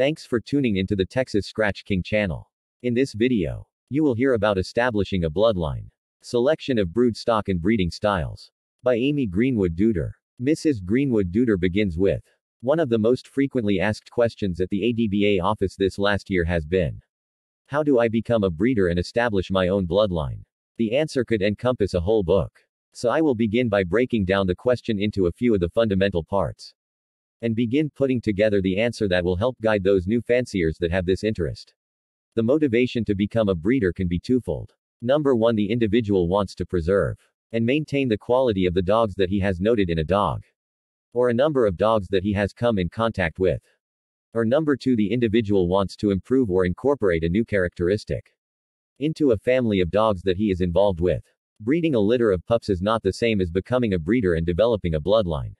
Thanks for tuning into the Texas Scratch King channel. In this video, you will hear about establishing a bloodline. Selection of brood stock and breeding styles. By Amy Greenwood-Dudar. Mrs. Greenwood-Dudar begins with, one of the most frequently asked questions at the ADBA office this last year has been, how do I become a breeder and establish my own bloodline? The answer could encompass a whole book. So I will begin by breaking down the question into a few of the fundamental parts. And begin putting together the answer that will help guide those new fanciers that have this interest. The motivation to become a breeder can be twofold. Number one, the individual wants to preserve and maintain the quality of the dogs that he has noted in a dog, or a number of dogs that he has come in contact with. Or number two, the individual wants to improve or incorporate a new characteristic into a family of dogs that he is involved with. Breeding a litter of pups is not the same as becoming a breeder and developing a bloodline.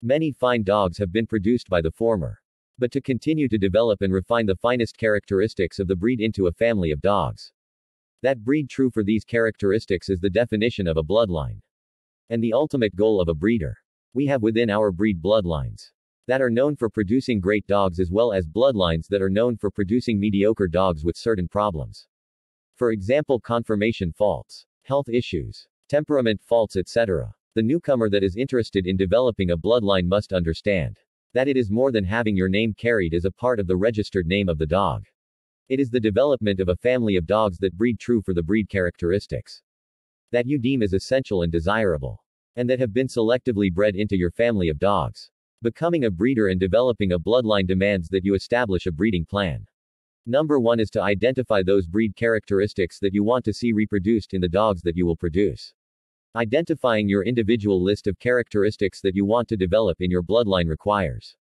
Many fine dogs have been produced by the former. But to continue to develop and refine the finest characteristics of the breed into a family of dogs that breed true for these characteristics is the definition of a bloodline. And the ultimate goal of a breeder. We have within our breed bloodlines that are known for producing great dogs as well as bloodlines that are known for producing mediocre dogs with certain problems. For example, conformation faults, health issues, temperament faults, etc. The newcomer that is interested in developing a bloodline must understand that it is more than having your name carried as a part of the registered name of the dog. It is the development of a family of dogs that breed true for the breed characteristics that you deem as essential and desirable, and that have been selectively bred into your family of dogs. Becoming a breeder and developing a bloodline demands that you establish a breeding plan. Number one is to identify those breed characteristics that you want to see reproduced in the dogs that you will produce. Identifying your individual list of characteristics that you want to develop in your bloodline requires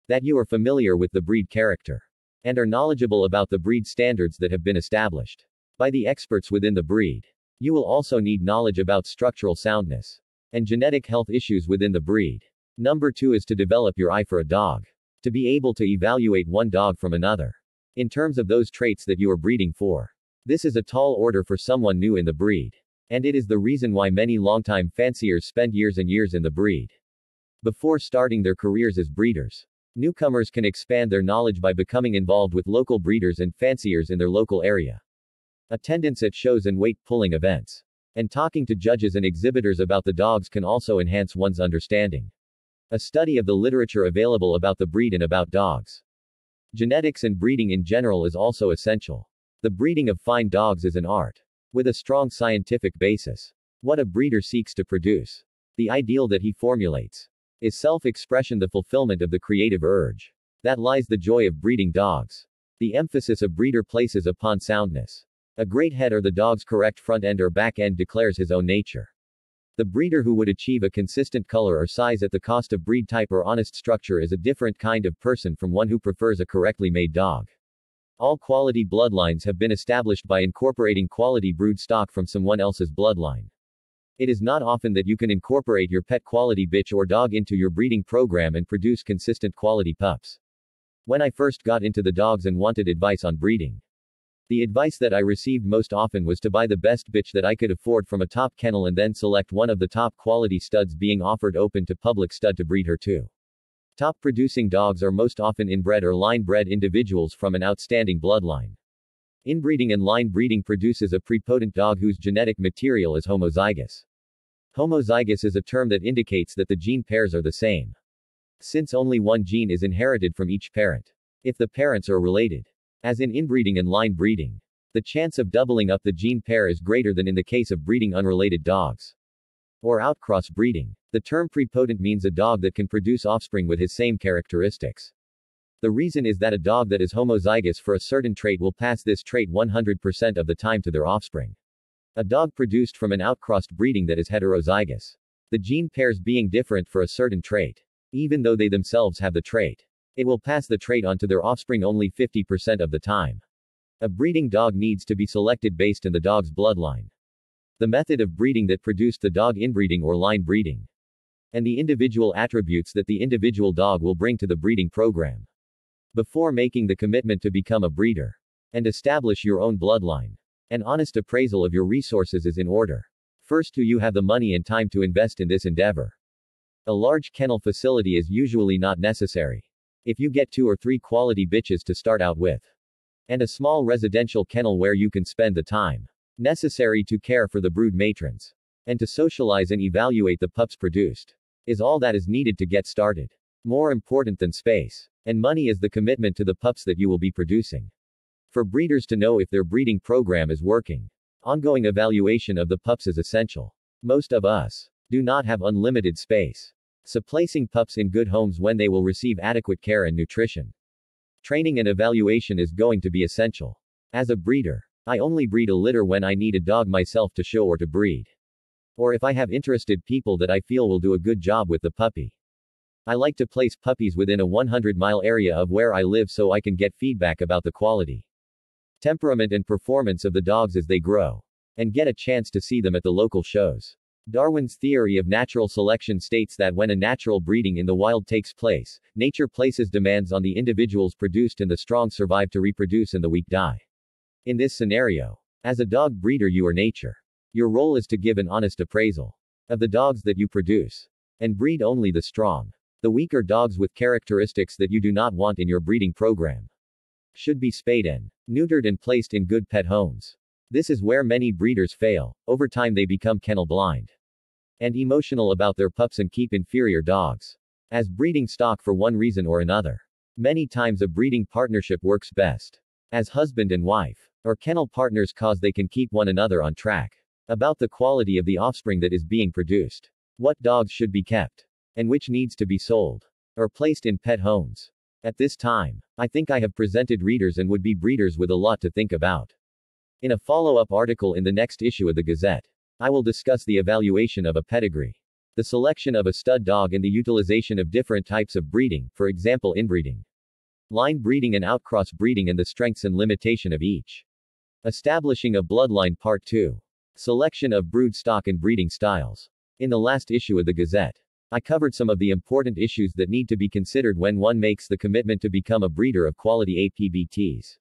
that you are familiar with the breed character and are knowledgeable about the breed standards that have been established by the experts within the breed. You will also need knowledge about structural soundness and genetic health issues within the breed. Number two is to develop your eye for a dog. To be able to evaluate one dog from another in terms of those traits that you are breeding for. This is a tall order for someone new in the breed. And it is the reason why many longtime fanciers spend years and years in the breed before starting their careers as breeders. Newcomers can expand their knowledge by becoming involved with local breeders and fanciers in their local area. Attendance at shows and weight-pulling events. And talking to judges and exhibitors about the dogs can also enhance one's understanding. A study of the literature available about the breed and about dogs. Genetics and breeding in general is also essential. The breeding of fine dogs is an art with a strong scientific basis. What a breeder seeks to produce, the ideal that he formulates, is self-expression, the fulfillment of the creative urge. That lies the joy of breeding dogs. The emphasis a breeder places upon soundness. A great head or the dog's correct front end or back end declares his own nature. The breeder who would achieve a consistent color or size at the cost of breed type or honest structure is a different kind of person from one who prefers a correctly made dog. All quality bloodlines have been established by incorporating quality brood stock from someone else's bloodline. It is not often that you can incorporate your pet quality bitch or dog into your breeding program and produce consistent quality pups. When I first got into the dogs and wanted advice on breeding, the advice that I received most often was to buy the best bitch that I could afford from a top kennel and then select one of the top quality studs being offered open to public stud to breed her to. Top producing dogs are most often inbred or line-bred individuals from an outstanding bloodline. Inbreeding and line breeding produces a prepotent dog whose genetic material is homozygous. Homozygous is a term that indicates that the gene pairs are the same, since only one gene is inherited from each parent. If the parents are related, as in inbreeding and line breeding, the chance of doubling up the gene pair is greater than in the case of breeding unrelated dogs. Or outcross breeding. The term prepotent means a dog that can produce offspring with his same characteristics. The reason is that a dog that is homozygous for a certain trait will pass this trait 100% of the time to their offspring. A dog produced from an outcrossed breeding that is heterozygous, the gene pairs being different for a certain trait, even though they themselves have the trait, it will pass the trait on to their offspring only 50% of the time. A breeding dog needs to be selected based on the dog's bloodline, the method of breeding that produced the dog, inbreeding or line breeding, and the individual attributes that the individual dog will bring to the breeding program. Before making the commitment to become a breeder and establish your own bloodline, an honest appraisal of your resources is in order. First, do you have the money and time to invest in this endeavor? A large kennel facility is usually not necessary. If you get 2 or 3 quality bitches to start out with, and a small residential kennel where you can spend the time necessary to care for the brood matrons, and to socialize and evaluate the pups produced, is all that is needed to get started. More important than space and money is the commitment to the pups that you will be producing. For breeders to know if their breeding program is working, ongoing evaluation of the pups is essential. Most of us do not have unlimited space, so placing pups in good homes when they will receive adequate care and nutrition, training and evaluation is going to be essential. As a breeder, I only breed a litter when I need a dog myself to show or to breed, or if I have interested people that I feel will do a good job with the puppy. I like to place puppies within a 100-mile area of where I live so I can get feedback about the quality, temperament and performance of the dogs as they grow, and get a chance to see them at the local shows. Darwin's theory of natural selection states that when a natural breeding in the wild takes place, nature places demands on the individuals produced and the strong survive to reproduce and the weak die. In this scenario, as a dog breeder you are nature. Your role is to give an honest appraisal of the dogs that you produce, and breed only the strong. The weak are dogs with characteristics that you do not want in your breeding program. Should be spayed and neutered and placed in good pet homes. This is where many breeders fail. Over time they become kennel blind and emotional about their pups and keep inferior dogs as breeding stock for one reason or another. Many times a breeding partnership works best as husband and wife, or kennel partners cause they can keep one another on track about the quality of the offspring that is being produced, what dogs should be kept, and which needs to be sold or placed in pet homes. At this time, I think I have presented readers and would-be breeders with a lot to think about. In a follow-up article in the next issue of the Gazette, I will discuss the evaluation of a pedigree, the selection of a stud dog and the utilization of different types of breeding, for example inbreeding, line breeding and outcross breeding and the strengths and limitation of each. Establishing a bloodline Part 2. Selection of brood stock and breeding styles. In the last issue of the Gazette, I covered some of the important issues that need to be considered when one makes the commitment to become a breeder of quality APBTs.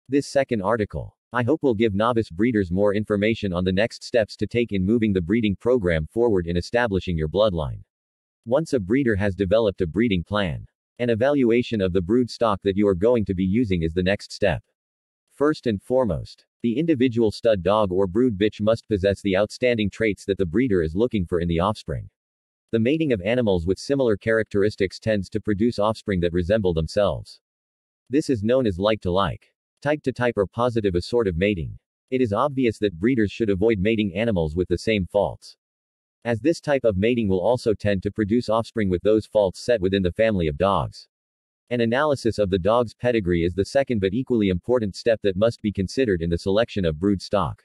This second article, I hope will give novice breeders more information on the next steps to take in moving the breeding program forward in establishing your bloodline. Once a breeder has developed a breeding plan, an evaluation of the brood stock that you are going to be using is the next step. First and foremost, the individual stud dog or brood bitch must possess the outstanding traits that the breeder is looking for in the offspring. The mating of animals with similar characteristics tends to produce offspring that resemble themselves. This is known as like-to-like, type-to-type or positive assortive mating. It is obvious that breeders should avoid mating animals with the same faults, as this type of mating will also tend to produce offspring with those faults set within the family of dogs. An analysis of the dog's pedigree is the second but equally important step that must be considered in the selection of brood stock.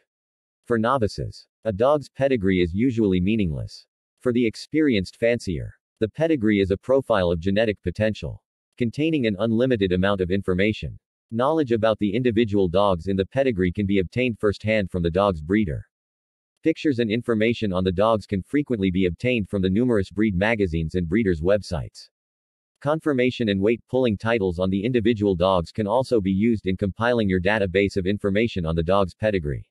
For novices, a dog's pedigree is usually meaningless. For the experienced fancier, the pedigree is a profile of genetic potential, containing an unlimited amount of information. Knowledge about the individual dogs in the pedigree can be obtained firsthand from the dog's breeder. Pictures and information on the dogs can frequently be obtained from the numerous breed magazines and breeders' websites. Confirmation and weight-pulling titles on the individual dogs can also be used in compiling your database of information on the dog's pedigree.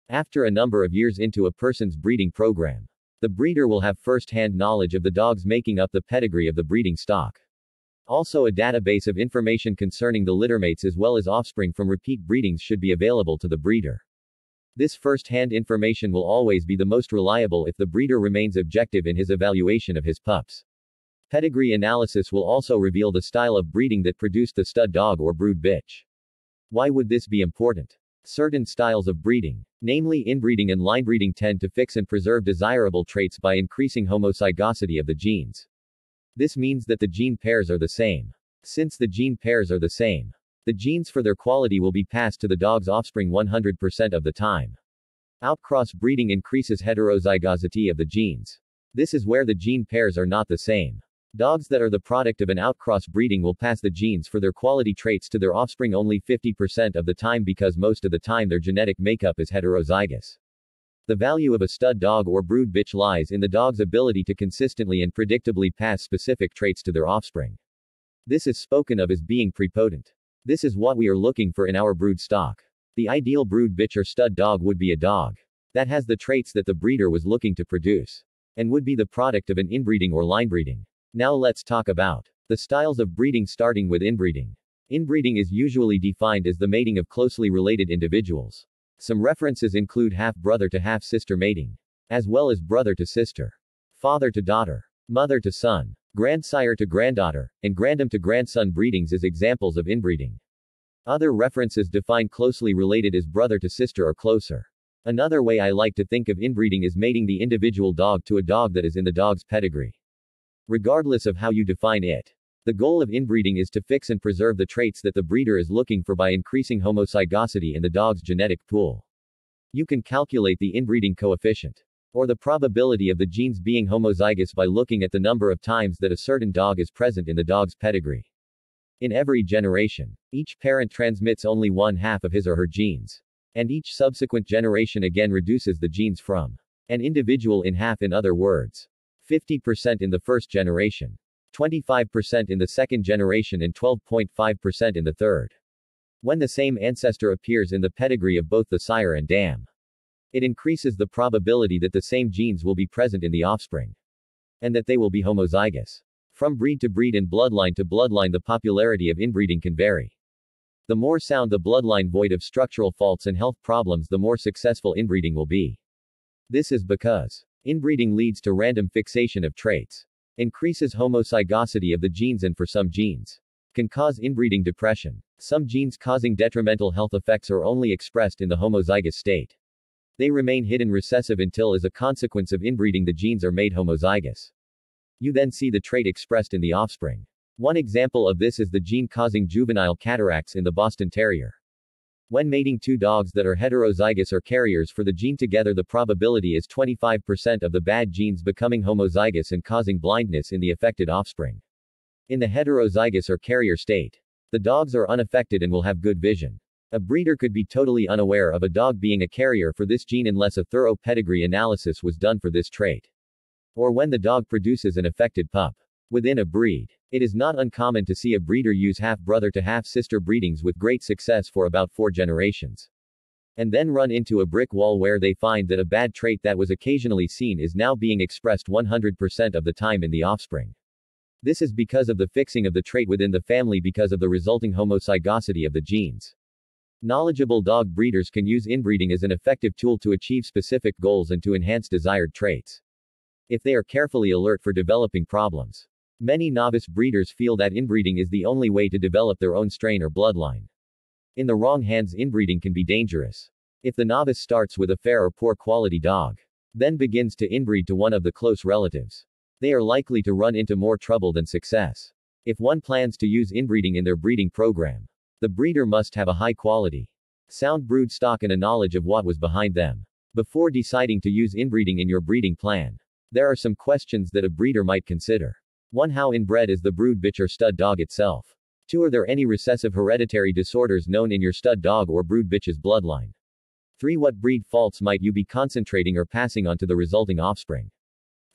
After a number of years into a person's breeding program, the breeder will have first-hand knowledge of the dogs making up the pedigree of the breeding stock. Also, a database of information concerning the littermates as well as offspring from repeat breedings should be available to the breeder. This first-hand information will always be the most reliable if the breeder remains objective in his evaluation of his pups. Pedigree analysis will also reveal the style of breeding that produced the stud dog or brood bitch. Why would this be important? Certain styles of breeding, namely inbreeding and line breeding, tend to fix and preserve desirable traits by increasing homozygosity of the genes. This means that the gene pairs are the same. Since the gene pairs are the same, the genes for their quality will be passed to the dog's offspring 100% of the time. Outcross breeding increases heterozygosity of the genes. This is where the gene pairs are not the same. Dogs that are the product of an outcross breeding will pass the genes for their quality traits to their offspring only 50% of the time because most of the time their genetic makeup is heterozygous. The value of a stud dog or brood bitch lies in the dog's ability to consistently and predictably pass specific traits to their offspring. This is spoken of as being prepotent. This is what we are looking for in our brood stock. The ideal brood bitch or stud dog would be a dog that has the traits that the breeder was looking to produce, and would be the product of an inbreeding or line breeding. Now let's talk about The styles of breeding starting with inbreeding. Inbreeding is usually defined as the mating of closely related individuals. Some references include half-brother to half-sister mating, as well as brother to sister, father to daughter, mother to son, grandsire to granddaughter, and grandam to grandson breedings as examples of inbreeding. Other references define closely related as brother to sister or closer. Another way I like to think of inbreeding is mating the individual dog to a dog that is in the dog's pedigree. Regardless of how you define it, the goal of inbreeding is to fix and preserve the traits that the breeder is looking for by increasing homozygosity in the dog's genetic pool. You can calculate the inbreeding coefficient, or the probability of the genes being homozygous, by looking at the number of times that a certain dog is present in the dog's pedigree. In every generation, each parent transmits only one half of his or her genes, and each subsequent generation again reduces the genes from an individual in half. In other words, 50% in the first generation, 25% in the second generation, and 12.5% in the third. When the same ancestor appears in the pedigree of both the sire and dam, it increases the probability that the same genes will be present in the offspring, and that they will be homozygous. From breed to breed and bloodline to bloodline, the popularity of inbreeding can vary. The more sound the bloodline void of structural faults and health problems, the more successful inbreeding will be. This is because inbreeding leads to random fixation of traits, increases homozygosity of the genes, and for some genes, can cause inbreeding depression. Some genes causing detrimental health effects are only expressed in the homozygous state. They remain hidden recessive until, as a consequence of inbreeding, the genes are made homozygous. You then see the trait expressed in the offspring. One example of this is the gene causing juvenile cataracts in the Boston Terrier. When mating two dogs that are heterozygous or carriers for the gene together, the probability is 25% of the bad genes becoming homozygous and causing blindness in the affected offspring. In the heterozygous or carrier state, the dogs are unaffected and will have good vision. A breeder could be totally unaware of a dog being a carrier for this gene unless a thorough pedigree analysis was done for this trait, or when the dog produces an affected pup. Within a breed, it is not uncommon to see a breeder use half-brother to half-sister breedings with great success for about 4 generations, and then run into a brick wall where they find that a bad trait that was occasionally seen is now being expressed 100% of the time in the offspring. This is because of the fixing of the trait within the family because of the resulting homozygosity of the genes. Knowledgeable dog breeders can use inbreeding as an effective tool to achieve specific goals and to enhance desired traits, if they are carefully alert for developing problems. Many novice breeders feel that inbreeding is the only way to develop their own strain or bloodline. In the wrong hands, inbreeding can be dangerous. If the novice starts with a fair or poor quality dog, then begins to inbreed to one of the close relatives, they are likely to run into more trouble than success. If one plans to use inbreeding in their breeding program, the breeder must have a high quality, sound brood stock and a knowledge of what was behind them before deciding to use inbreeding in your breeding plan. There are some questions that a breeder might consider. 1. How inbred is the brood bitch or stud dog itself? 2. Are there any recessive hereditary disorders known in your stud dog or brood bitch's bloodline? 3. What breed faults might you be concentrating or passing on to the resulting offspring?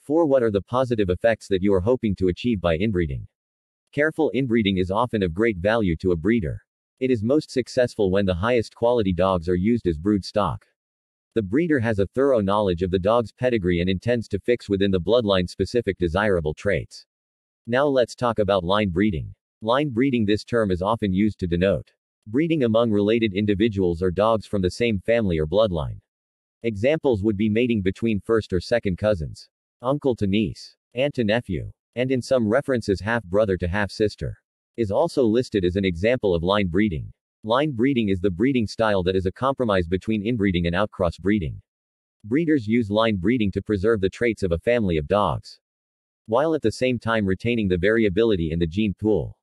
4. What are the positive effects that you are hoping to achieve by inbreeding? Careful inbreeding is often of great value to a breeder. It is most successful when the highest quality dogs are used as brood stock. The breeder has a thorough knowledge of the dog's pedigree and intends to fix within the bloodline specific desirable traits. Now let's talk about line breeding. Line breeding, this term is often used to denote breeding among related individuals or dogs from the same family or bloodline. Examples would be mating between first or second cousins, uncle to niece, aunt to nephew, and in some references half-brother to half-sister is also listed as an example of line breeding. Line breeding is the breeding style that is a compromise between inbreeding and outcross breeding. Breeders use line breeding to preserve the traits of a family of dogs, while at the same time retaining the variability in the gene pool.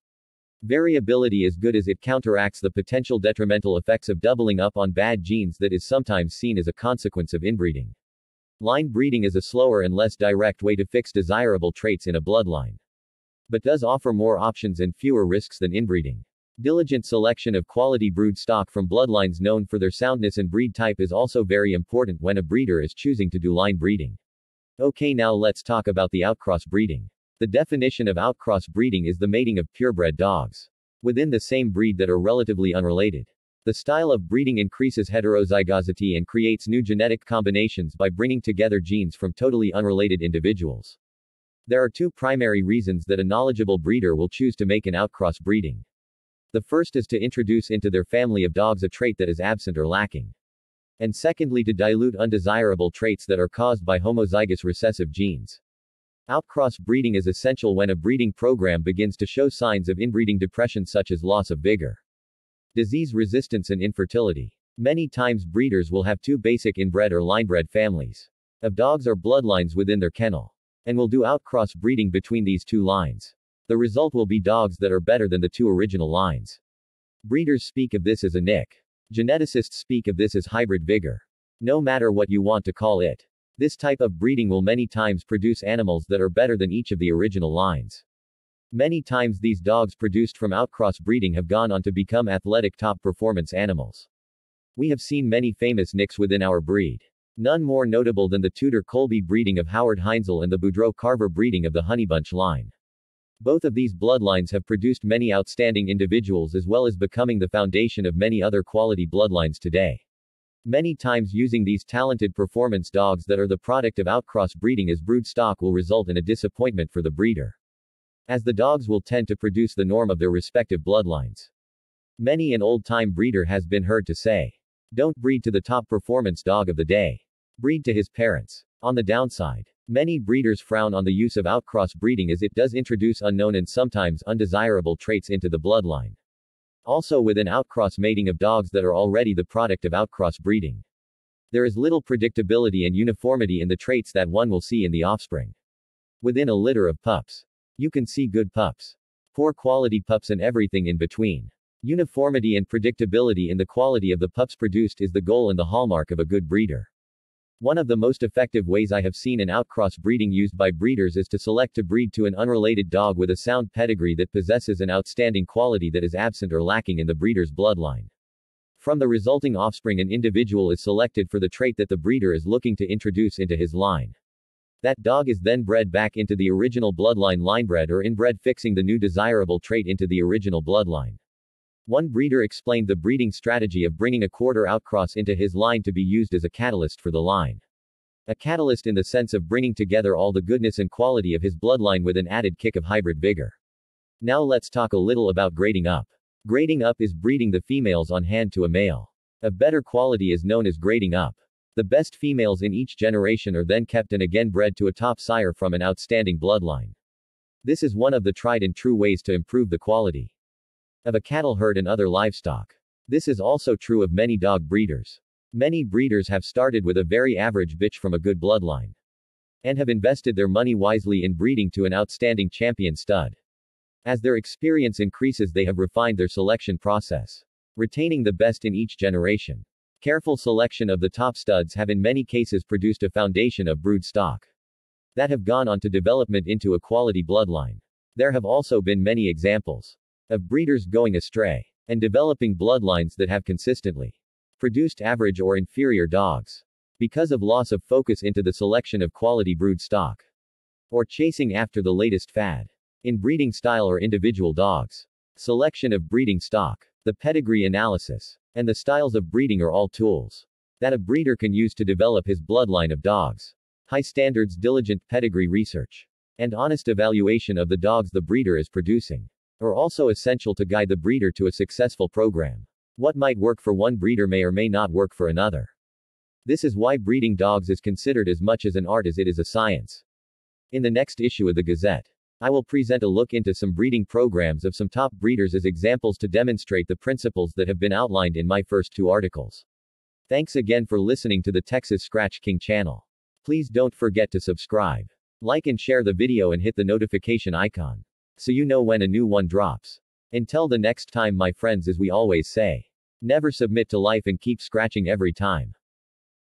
Variability is good as it counteracts the potential detrimental effects of doubling up on bad genes that is sometimes seen as a consequence of inbreeding. Line breeding is a slower and less direct way to fix desirable traits in a bloodline, but does offer more options and fewer risks than inbreeding. Diligent selection of quality brood stock from bloodlines known for their soundness and breed type is also very important when a breeder is choosing to do line breeding. Okay, now let's talk about the outcross breeding. The definition of outcross breeding is the mating of purebred dogs within the same breed that are relatively unrelated. The style of breeding increases heterozygosity and creates new genetic combinations by bringing together genes from totally unrelated individuals. There are two primary reasons that a knowledgeable breeder will choose to make an outcross breeding. The first is to introduce into their family of dogs a trait that is absent or lacking. And secondly, to dilute undesirable traits that are caused by homozygous recessive genes. Outcross breeding is essential when a breeding program begins to show signs of inbreeding depression such as loss of vigor, disease resistance and infertility. Many times breeders will have two basic inbred or linebred families of dogs or bloodlines within their kennel, and will do outcross breeding between these two lines. The result will be dogs that are better than the two original lines. Breeders speak of this as a nick. Geneticists speak of this as hybrid vigor. No matter what you want to call it, this type of breeding will many times produce animals that are better than each of the original lines. Many times these dogs produced from outcross breeding have gone on to become athletic top performance animals. We have seen many famous nicks within our breed. None more notable than the Tudor-Colby breeding of Howard Heinzel and the Boudreaux-Carver breeding of the Honeybunch line. Both of these bloodlines have produced many outstanding individuals as well as becoming the foundation of many other quality bloodlines today. Many times using these talented performance dogs that are the product of outcross breeding as brood stock will result in a disappointment for the breeder, as the dogs will tend to produce the norm of their respective bloodlines. Many an old-time breeder has been heard to say, "Don't breed to the top performance dog of the day. Breed to his parents." On the downside, many breeders frown on the use of outcross breeding as it does introduce unknown and sometimes undesirable traits into the bloodline. Also within outcross mating of dogs that are already the product of outcross breeding, there is little predictability and uniformity in the traits that one will see in the offspring. Within a litter of pups, you can see good pups, poor quality pups and everything in between. Uniformity and predictability in the quality of the pups produced is the goal and the hallmark of a good breeder. One of the most effective ways I have seen in outcross breeding used by breeders is to select to breed to an unrelated dog with a sound pedigree that possesses an outstanding quality that is absent or lacking in the breeder's bloodline. From the resulting offspring, an individual is selected for the trait that the breeder is looking to introduce into his line. That dog is then bred back into the original bloodline linebred or inbred, fixing the new desirable trait into the original bloodline. One breeder explained the breeding strategy of bringing a quarter outcross into his line to be used as a catalyst for the line. A catalyst in the sense of bringing together all the goodness and quality of his bloodline with an added kick of hybrid vigor. Now let's talk a little about grading up. Grading up is breeding the females on hand to a male of better quality is known as grading up. The best females in each generation are then kept and again bred to a top sire from an outstanding bloodline. This is one of the tried and true ways to improve the quality of a cattle herd and other livestock. This is also true of many dog breeders. Many breeders have started with a very average bitch from a good bloodline, and have invested their money wisely in breeding to an outstanding champion stud. As their experience increases, they have refined their selection process, retaining the best in each generation. Careful selection of the top studs have in many cases produced a foundation of brood stock that have gone on to development into a quality bloodline. There have also been many examples of breeders going astray and developing bloodlines that have consistently produced average or inferior dogs because of loss of focus into the selection of quality brood stock, or chasing after the latest fad in breeding style or individual dogs. Selection of breeding stock, the pedigree analysis, and the styles of breeding are all tools that a breeder can use to develop his bloodline of dogs. High standards, diligent pedigree research, and honest evaluation of the dogs the breeder is producing are also essential to guide the breeder to a successful program. What might work for one breeder may or may not work for another. This is why breeding dogs is considered as much as an art as it is a science. In the next issue of the Gazette, I will present a look into some breeding programs of some top breeders as examples to demonstrate the principles that have been outlined in my first two articles. Thanks again for listening to the Texas Scratch King channel. Please don't forget to subscribe, like and share the video and hit the notification icon, so you know when a new one drops. Until the next time, my friends, as we always say, never submit to life and keep scratching every time.